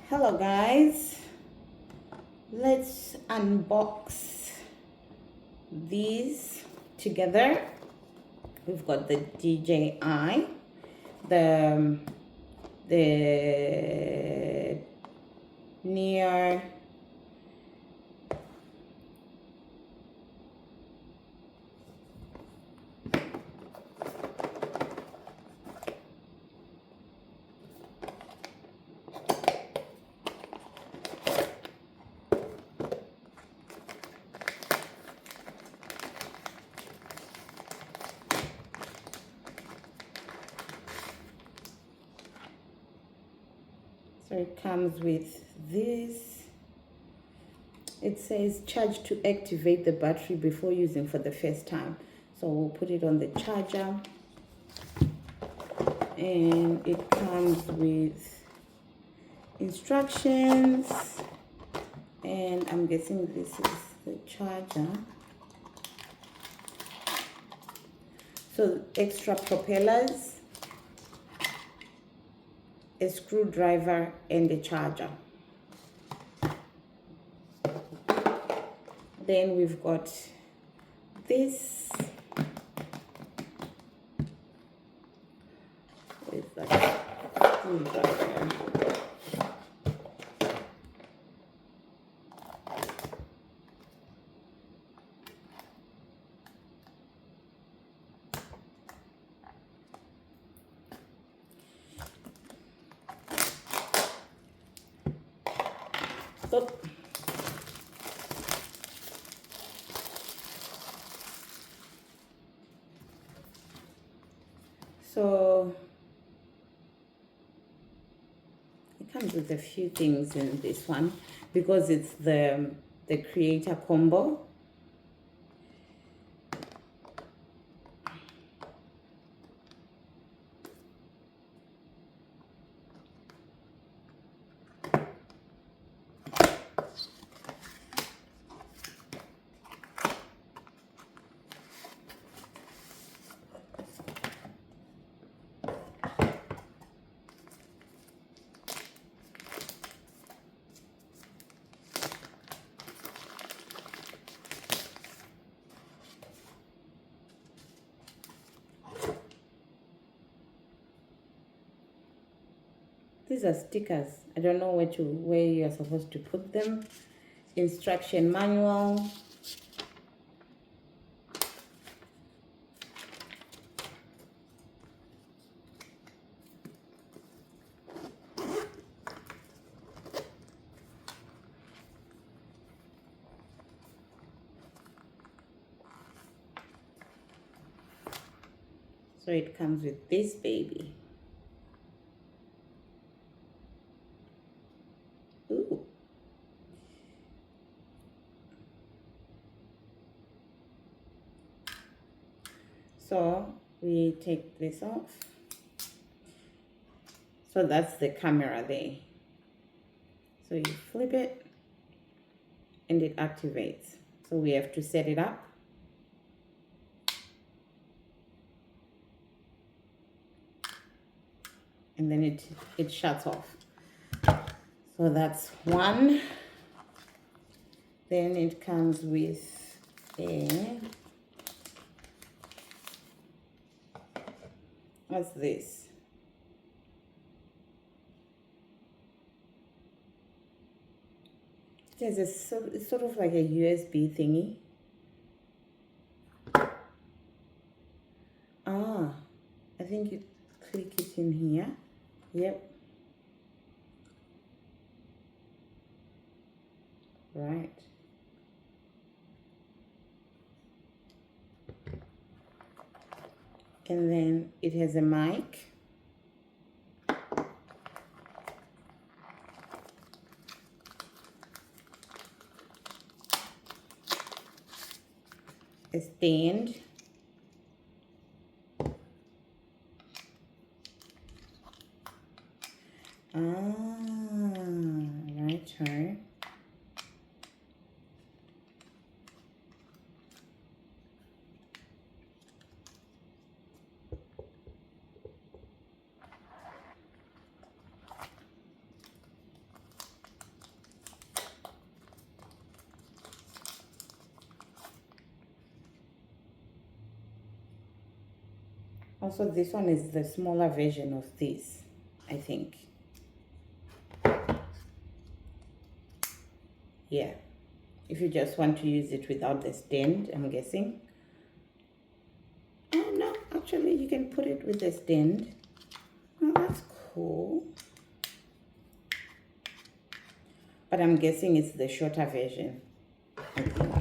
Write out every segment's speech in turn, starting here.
Hello guys, let's unbox these together. We've got the DJI, the Neo So it comes with this. It says charge to activate the battery before using for the first time. So we'll put it on the charger. And it comes with instructions. And I'm guessing this is the charger. So extra propellers, a screwdriver, and a charger. Then we've got this with that screwdriver. So it comes with a few things in this one because it's the Creator Combo. These are stickers. I don't know where you are supposed to put them. Instruction manual. So it comes with this baby. Ooh. So we take this off. So that's the camera there. So you flip it and it activates. So we have to set it up. And then it shuts off. So that's one. Then it comes with what's this? There's it's sort of like a USB thingy. I think you click it in here. Yep. Right. And then it has a mic. A stand. Right. Also, this one is the smaller version of this, I think. Yeah, if you just want to use it without the stand, I'm guessing. Oh no, actually you can put it with the stand. Oh, that's cool. But I'm guessing it's the shorter version, I think.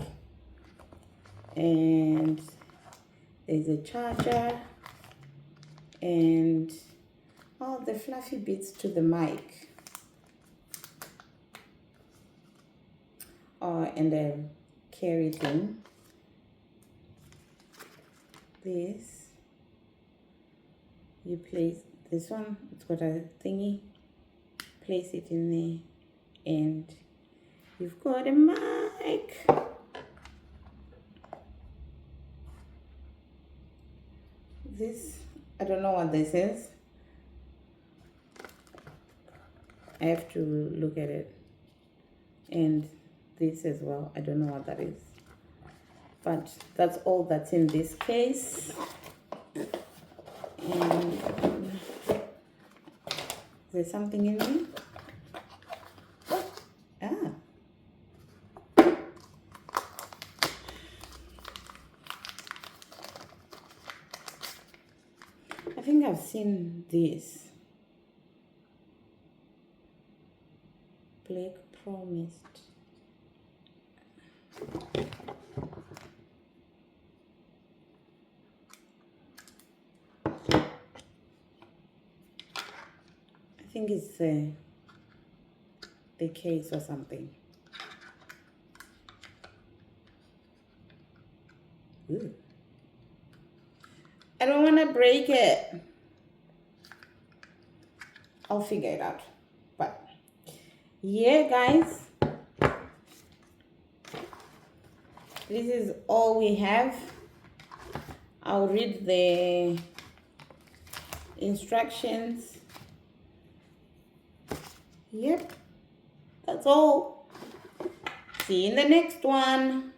And there's a charger and all the fluffy bits to the mic. Oh, and a carry thing. This, you place this one, it's got a thingy, place it in there, and you've got a mic. This, I don't know what this is. I have to look at it. And this as well, I don't know what that is. But that's all that's in this case. And there's something in there. I think I've seen this. Black Promised. I think it's the case or something. Ooh. I don't want to break it. I'll figure it out. But yeah, guys, this is all we have. I'll read the instructions. Yep, that's all. See you in the next one.